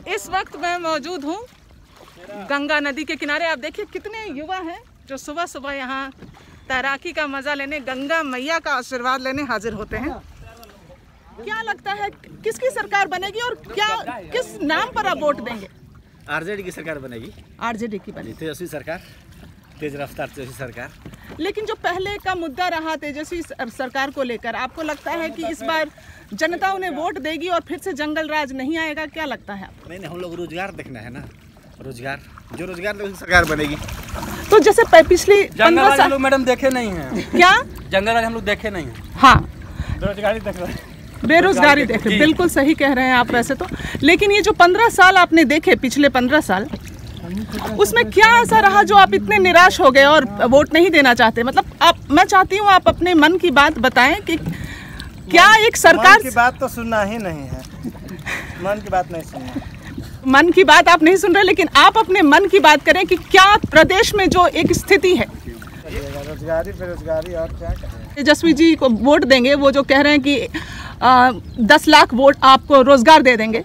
इस वक्त मैं मौजूद हूँ गंगा नदी के किनारे। आप देखिए कितने युवा हैं जो सुबह सुबह यहाँ तैराकी का मजा लेने, गंगा मैया का आशीर्वाद लेने हाजिर होते हैं। क्या लगता है किसकी सरकार बनेगी और क्या किस नाम पर आप वोट देंगे? आरजेडी की सरकार बनेगी। आरजेडी की बनेगी। तेजस्वी सरकार, तेज रफ्तार तेजस्वी सरकार। लेकिन जो पहले का मुद्दा रहा तेजस्वी सरकार को लेकर, आपको लगता है कि इस बार जनता उन्हें वोट देगी और फिर से जंगल राज नहीं आएगा? क्या लगता है आपको? नहीं, हम लोग रोजगार देखना है ना, रोजगार जो रोजगार देगी सरकार बनेगी। तो जैसे पिछली 15 साल लोग मैडम देखे नहीं हैं। क्या जंगल राज हम लोग देखे नहीं हैं। हाँ, बेरोजगारी देख रहे हैं। बेरोजगारी देख रहे, बिल्कुल सही कह रहे हैं आप वैसे तो। लेकिन ये जो 15 साल आपने देखे, पिछले 15 साल, उसमें क्या ऐसा रहा जो आप इतने निराश हो गए और वोट नहीं देना चाहते? मतलब मैं चाहती हूँ आप अपने मन की बात बताएं कि क्या एक सरकार मन की बात तो सुनना ही नहीं है, मन की बात नहीं सुनना। मन की बात आप नहीं सुन रहे, लेकिन आप अपने मन की बात करें कि क्या प्रदेश में जो एक स्थिति है, रोजगारी बेरोजगारी और क्या कहें। तेजस्वी जी को वोट देंगे, वो जो कह रहे हैं कि 10 लाख वोट आपको रोजगार दे देंगे,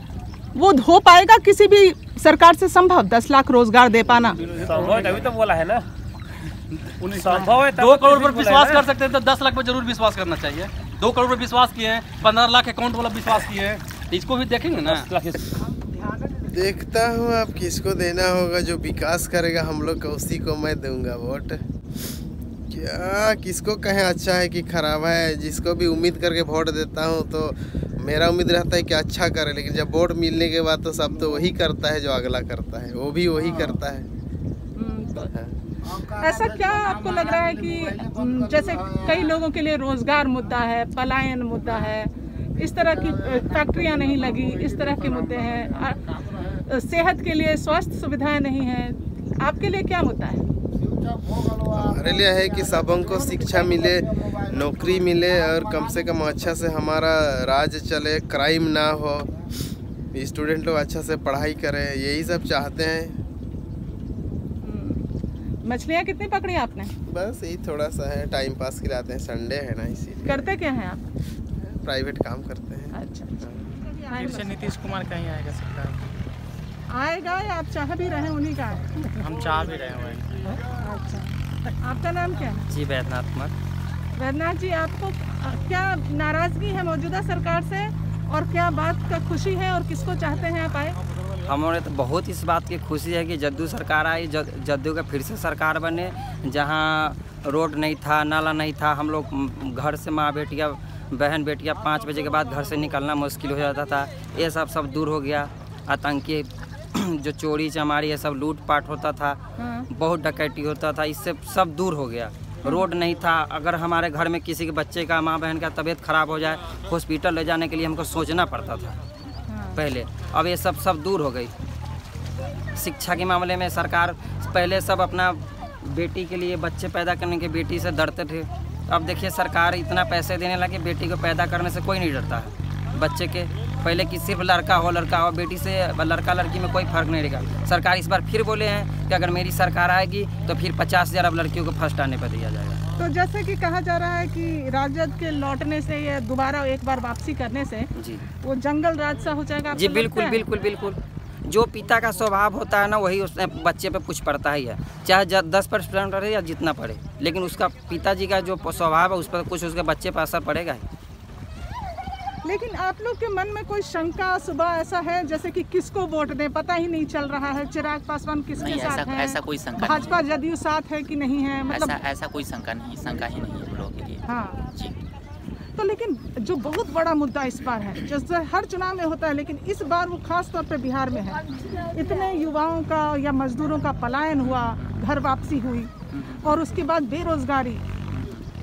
वो हो पाएगा किसी भी सरकार से संभव 10 लाख रोजगार दे पाना? तभी तो बोला है ना, संभव है। 2 करोड़ पर विश्वास कर सकते हैं तो 10 लाख पर जरूर विश्वास करना चाहिए। 2 करोड़ पर विश्वास किए हैं, 15 लाख अकाउंट वाला विश्वास किए हैं, इसको भी देखेंगे ना। देखता हूँ आप किसको देना होगा, जो विकास करेगा हम लोग का उसी को मैं दूंगा वोट। क्या किसको कहें अच्छा है कि खराब है, जिसको भी उम्मीद करके वोट देता हूँ तो मेरा उम्मीद रहता है कि अच्छा करे, लेकिन जब वोट मिलने के बाद तो सब तो वही करता है जो अगला करता है, वो भी वही करता है। ऐसा क्या आपको लग रहा है कि जैसे कई लोगों के लिए रोजगार मुद्दा है, पलायन मुद्दा है, इस तरह की फैक्ट्रियां नहीं लगी, इस तरह के मुद्दे हैं, सेहत के लिए स्वास्थ्य सुविधाएं नहीं हैं, आपके लिए क्या मुद्दा है? हमारे लिए है कि सबों को शिक्षा मिले, नौकरी मिले और कम से कम अच्छा से हमारा राज्य चले, क्राइम ना हो, स्टूडेंट लोग अच्छा से पढ़ाई करें, यही सब चाहते हैं। मछलियाँ कितनी पकड़ी आपने? बस यही थोड़ा सा है, टाइम पास के लिए आते हैं, संडे है ना इसीलिए। करते क्या हैं आप? प्राइवेट काम करते हैं। अच्छा। फिर से नीतीश कुमार कहीं आएगा सरकार? आएगा या आप चाह भी रहे उन्हीं का? हम चाह भी रहे हैं। अच्छा, आपका नाम क्या है? जी वैद्यनाथ कुमार। वैद्यनाथ जी, आपको क्या नाराजगी है मौजूदा सरकार से और क्या बात का खुशी है और किसको चाहते हैं आप आए? हमारे तो बहुत इस बात की खुशी है कि जद्दू सरकार आई, जद्दू का फिर से सरकार बने, जहाँ रोड नहीं था, नाला नहीं था, हम लोग घर से माँ बेटियाँ बहन बेटियाँ 5 बजे के बाद घर से निकलना मुश्किल हो जाता था, ये सब दूर हो गया। आतंकी जो चोरी चमारी ये सब लूटपाट होता था, बहुत डकैती होता था, इससे सब दूर हो गया। रोड नहीं था, अगर हमारे घर में किसी के बच्चे का, माँ बहन का तबीयत खराब हो जाए, हॉस्पिटल ले जाने के लिए हमको सोचना पड़ता था पहले, अब ये सब दूर हो गई। शिक्षा के मामले में सरकार पहले सब अपना बेटी के लिए, बच्चे पैदा करने के बेटी से डरते थे, अब देखिए सरकार इतना पैसे देने लगे, बेटी को पैदा करने से कोई नहीं डरता है। बच्चे के पहले कि सिर्फ लड़का हो, बेटी से लड़का लड़की में कोई फर्क नहीं रहेगा। सरकार इस बार फिर बोले हैं कि अगर मेरी सरकार आएगी तो फिर 50,000 अब लड़कियों को फर्स्ट आने पर दिया जाएगा। तो जैसे कि कहा जा रहा है कि राजद के लौटने से या दोबारा एक बार वापसी करने से जी वो जंगल राज सा हो जाएगा? जी बिल्कुल बिल्कुल बिल्कुल। जो पिता का स्वभाव होता है ना, वही उस बच्चे पे कुछ पड़ता ही है, चाहे 10% पढ़े या जितना पढ़े, लेकिन उसका पिताजी का जो स्वभाव है उस पर कुछ उसके बच्चे पर असर पड़ेगा ही। लेकिन आप लोग के मन में कोई शंका सुबह ऐसा है जैसे कि किसको वोट दें, पता ही नहीं चल रहा है, चिराग पासवान किसके साथ है, ऐसा कोई शंका भाजपा जदयू साथ है कि नहीं है, मतलब ऐसा कोई शंका ही नहीं है हम लोगों के लिए। हाँ जी। तो लेकिन जो बहुत बड़ा मुद्दा इस बार है, जैसे हर चुनाव में होता है, लेकिन इस बार वो खास तौर पे बिहार में है, इतने युवाओं का या मजदूरों का पलायन हुआ, घर वापसी हुई और उसके बाद बेरोजगारी,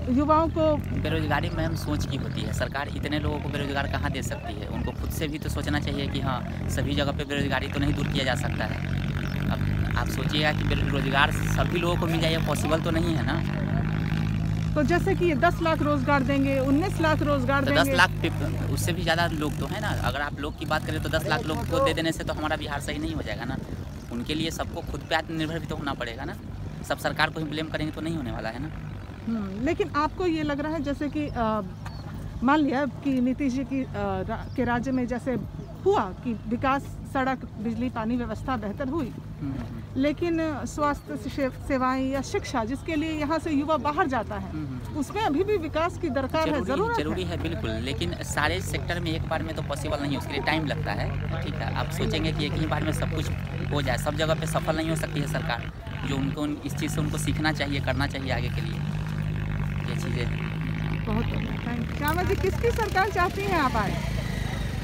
युवाओं को बेरोजगारी मैम सोच की होती है, सरकार इतने लोगों को बेरोजगार कहाँ दे सकती है, उनको खुद से भी तो सोचना चाहिए कि हाँ सभी जगह पे बेरोजगारी तो नहीं दूर किया जा सकता है। अब आप सोचिएगा कि बेरोजगार सभी लोगों को मिल जाए, पॉसिबल तो नहीं है ना। तो जैसे कि 10 लाख रोजगार देंगे, 19 लाख रोजगार तो देंगे, 10 लाख उससे भी ज़्यादा लोग तो है ना। अगर आप लोग की बात करें तो 10 लाख लोग को दे देने से तो हमारा बिहार सही नहीं हो जाएगा ना। उनके लिए सबको खुद पे आत्मनिर्भर भी तो होना पड़ेगा ना, सब सरकार को ही ब्लेम करेंगे तो नहीं होने वाला है ना। लेकिन आपको ये लग रहा है जैसे कि मान लिया कि नीतीश जी के राज्य में जैसे हुआ कि विकास, सड़क, बिजली, पानी व्यवस्था बेहतर हुई, लेकिन स्वास्थ्य सेवाएं या शिक्षा जिसके लिए यहाँ से युवा बाहर जाता है, उसमें अभी भी विकास की दरकार है, जरूरी है बिल्कुल। लेकिन सारे सेक्टर में एक बार में तो पॉसिबल नहीं है, उसके लिए टाइम लगता है। ठीक है, आप सोचेंगे कि एक ही बार में सब कुछ हो जाए, सब जगह पे सफल नहीं हो सकती है सरकार। जो उनको इस चीज़ से उनको सीखना चाहिए, करना चाहिए आगे के लिए ये चीज़ें। बहुत श्यामा जी, किसकी सरकार चाहती हैं आप आए?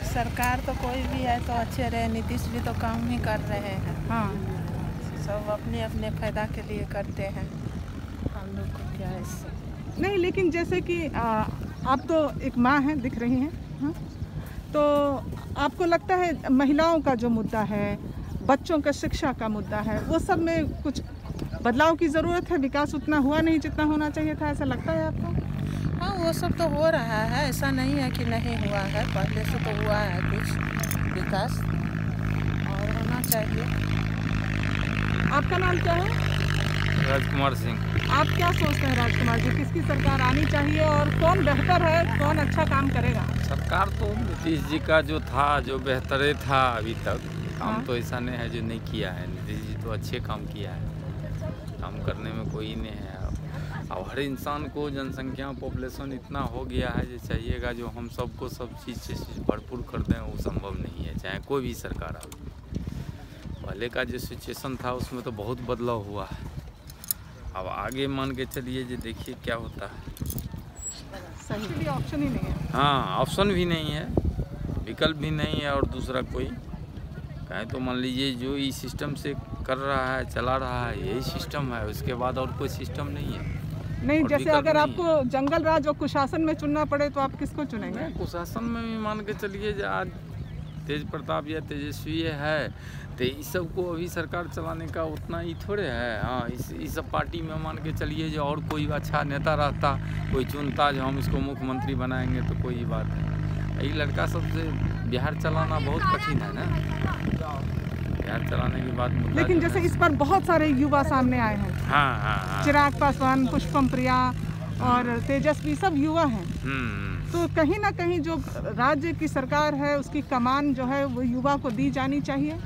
सरकार तो कोई भी है तो अच्छे रहे, नीतीश भी तो काम ही कर रहे हैं। हाँ, सब अपने अपने फायदा के लिए करते हैं, हम लोग को क्या है इससे। नहीं, लेकिन जैसे कि आप तो एक माँ हैं, दिख रही हैं, हाँ? तो आपको लगता है महिलाओं का जो मुद्दा है, बच्चों का शिक्षा का मुद्दा है, वो सब में कुछ बदलाव की ज़रूरत है? विकास उतना हुआ नहीं जितना होना चाहिए था, ऐसा लगता है आपको? हाँ, वो सब तो हो रहा है, ऐसा नहीं है कि नहीं हुआ है, पहले से तो हुआ है कुछ विकास और होना चाहिए। आपका नाम क्या है? राजकुमार सिंह। आप क्या सोचते हैं राजकुमार जी, किसकी सरकार आनी चाहिए और कौन बेहतर है, कौन अच्छा काम करेगा? सरकार तो नीतीश जी का जो था, जो बेहतर था अभी तक, काम हाँ। तो ऐसा नहीं है जो नहीं किया है। नीतीश जी तो अच्छे काम किया है, काम करने में कोई नहीं है। अब हर इंसान को जनसंख्या, पॉपुलेशन इतना हो गया है, जो चाहिएगा जो हम सबको सब चीज़ से भरपूर कर दें, वो संभव नहीं है, चाहे कोई भी सरकार आए। पहले का जो सिचुएशन था उसमें तो बहुत बदलाव हुआ है। अब आगे मान के चलिए, जो देखिए क्या होता है। सही ऑप्शन ही नहीं है। हाँ, ऑप्शन भी नहीं है, विकल्प भी नहीं है, और दूसरा कोई कहें तो मान लीजिए जो इस सिस्टम से कर रहा है, चला रहा है, यही सिस्टम है, उसके बाद और कोई सिस्टम नहीं है। नहीं, और जैसे विकल्प अगर नहीं आपको जंगल राज और कुशासन में चुनना पड़े तो आप किसको चुनेंगे? कुशासन में भी मान के चलिए जो आज तेज प्रताप या तेजस्वी है, तो इस सब को अभी सरकार चलाने का उतना ही थोड़े है। हाँ, इस सब पार्टी में मान के चलिए जो और कोई अच्छा नेता रहता, कोई चुनता जो हम इसको मुख्यमंत्री बनाएंगे, तो कोई बात है। ये लड़का सबसे बिहार चलाना बहुत कठिन है ना, बिहार चलाने के बाद। लेकिन जैसे इस पर बहुत सारे युवा सामने आए हैं। हाँ हाँ हाँ। चिराग पासवान, पुष्पम प्रिया और तेजस्वी सब युवा हैं। तो कहीं ना कहीं जो राज्य की सरकार है उसकी कमान जो है वो युवा को दी जानी चाहिए,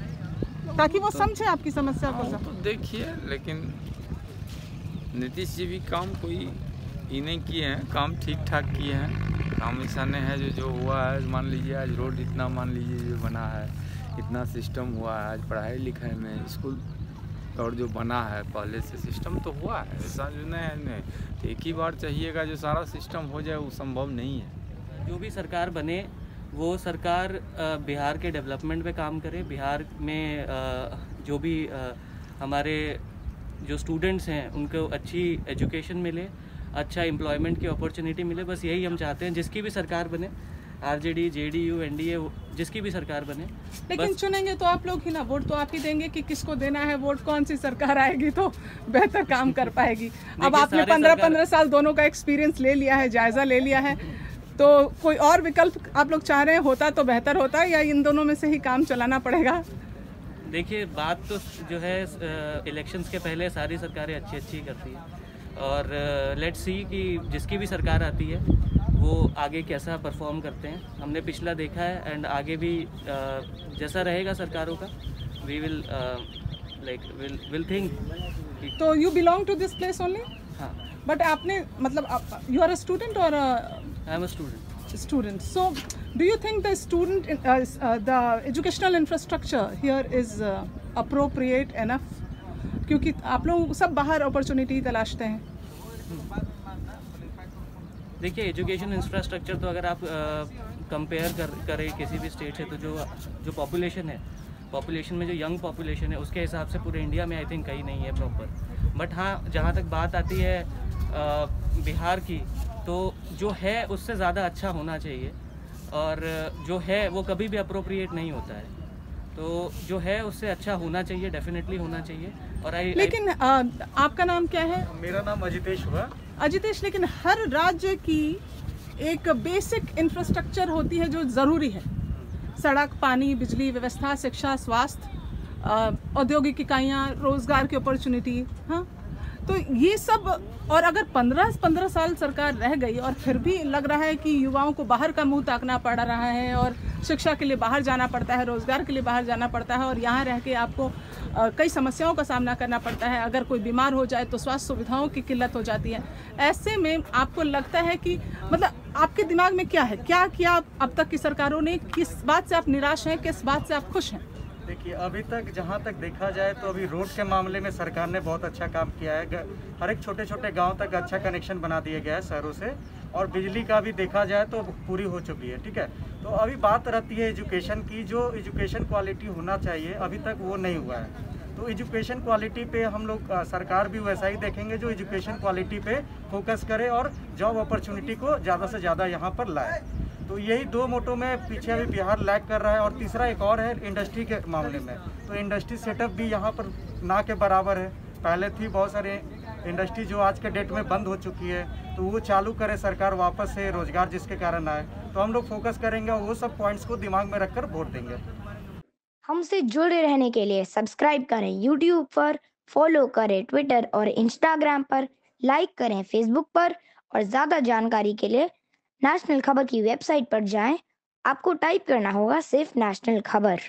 ताकि वो समझे आपकी समस्या को। तो देखिए, लेकिन नीतीश जी भी काम कोई ही नहीं किए हैं, काम ठीक ठाक किए हैं। काम ऐसा नहीं है जो हुआ है, मान लीजिए आज रोड इतना मान लीजिए जो बना है, इतना सिस्टम हुआ है, आज पढ़ाई लिखाई में स्कूल और जो बना है पहले से सिस्टम तो हुआ है, ऐसा जो नहीं है। नहीं तो एक ही बार चाहिएगा जो सारा सिस्टम हो जाए, वो संभव नहीं है। जो भी सरकार बने वो सरकार बिहार के डेवलपमेंट पे काम करे। बिहार में जो भी हमारे जो स्टूडेंट्स हैं उनको अच्छी एजुकेशन मिले, अच्छा एम्प्लॉयमेंट की अपॉर्चुनिटी मिले, बस यही हम चाहते हैं। जिसकी भी सरकार बने, आरजेडी, जेडीयू, एनडीए, जिसकी भी सरकार बने। लेकिन चुनेंगे तो आप लोग ही ना, वोट तो आप ही देंगे कि किसको देना है वोट, कौन सी सरकार आएगी तो बेहतर काम कर पाएगी। अब आपने 15 साल दोनों का एक्सपीरियंस ले लिया है, जायजा ले लिया है, तो कोई और विकल्प आप लोग चाह रहे हैं होता तो बेहतर होता, या इन दोनों में से ही काम चलाना पड़ेगा? देखिए, बात तो जो है इलेक्शंस के पहले सारी सरकारें अच्छी करती हैं, और लेट्स सी कि जिसकी भी सरकार आती है वो आगे कैसा परफॉर्म करते हैं। हमने पिछला देखा है, एंड आगे भी जैसा रहेगा सरकारों का, वी विल थिंक। तो you belong to this place only? हाँ। बट आपने मतलब यू आर अ स्टूडेंट और? I am a student. So do you think the educational infrastructure here is appropriate enough? क्योंकि आप लोग सब बाहर अपॉर्चुनिटी तलाशते हैं। देखिए, एजुकेशन इंफ्रास्ट्रक्चर तो अगर आप कंपेयर करें किसी भी स्टेट से, तो जो पॉपुलेशन है, पॉपुलेशन में जो यंग पॉपुलेशन है उसके हिसाब से पूरे इंडिया में आई थिंक कहीं नहीं है प्रॉपर। बट हाँ, जहाँ तक बात आती है बिहार की, तो जो है उससे ज़्यादा अच्छा होना चाहिए, और जो है वो कभी भी अप्रोप्रिएट नहीं होता है। तो जो है उससे अच्छा होना चाहिए, डेफिनेटली होना चाहिए। और लेकिन आपका नाम क्या है? मेरा नाम अजितेश हुआ। अजितेश, लेकिन हर राज्य की एक बेसिक इंफ्रास्ट्रक्चर होती है जो ज़रूरी है, सड़क, पानी, बिजली व्यवस्था, शिक्षा, स्वास्थ्य, औद्योगिक इकाइयाँ, रोज़गार की अपॉर्चुनिटी। हाँ, तो ये सब, और अगर 15 साल सरकार रह गई और फिर भी लग रहा है कि युवाओं को बाहर का मुंह ताकना पड़ रहा है और शिक्षा के लिए बाहर जाना पड़ता है, रोज़गार के लिए बाहर जाना पड़ता है और यहाँ रह के आपको कई समस्याओं का सामना करना पड़ता है। अगर कोई बीमार हो जाए तो स्वास्थ्य सुविधाओं की किल्लत हो जाती है। ऐसे में आपको लगता है कि मतलब आपके दिमाग में क्या है, क्या किया अब तक की सरकारों ने, किस बात से आप निराश हैं, किस बात से आप खुश हैं? देखिए, अभी तक जहाँ तक देखा जाए तो अभी रोड के मामले में सरकार ने बहुत अच्छा काम किया है। हर एक छोटे छोटे गांव तक अच्छा कनेक्शन बना दिया गया है शहरों से, और बिजली का भी देखा जाए तो पूरी हो चुकी है। ठीक है, तो अभी बात रहती है एजुकेशन की। जो एजुकेशन क्वालिटी होना चाहिए अभी तक वो नहीं हुआ है। तो एजुकेशन क्वालिटी पे हम लोग सरकार भी वैसा ही देखेंगे जो एजुकेशन क्वालिटी पे फोकस करे और जॉब अपॉर्चुनिटी को ज़्यादा से ज़्यादा यहाँ पर लाए। तो यही दो मोटो में पीछे अभी बिहार लैग कर रहा है। और तीसरा एक और है इंडस्ट्री के मामले में, तो इंडस्ट्री सेटअप भी यहाँ पर ना के बराबर है। पहले थी बहुत सारे इंडस्ट्री जो आज के डेट में बंद हो चुकी है, तो वो चालू करे सरकार वापस से, रोजगार जिसके कारण आए। तो हम लोग फोकस करेंगे और वो सब पॉइंट्स को दिमाग में रखकर वोट देंगे। हमसे जुड़े रहने के लिए सब्सक्राइब करें यूट्यूब पर, फॉलो करें ट्विटर और इंस्टाग्राम पर, लाइक करें फेसबुक पर और ज़्यादा जानकारी के लिए नेशनल खबर की वेबसाइट पर जाएं। आपको टाइप करना होगा सिर्फ नेशनल खबर।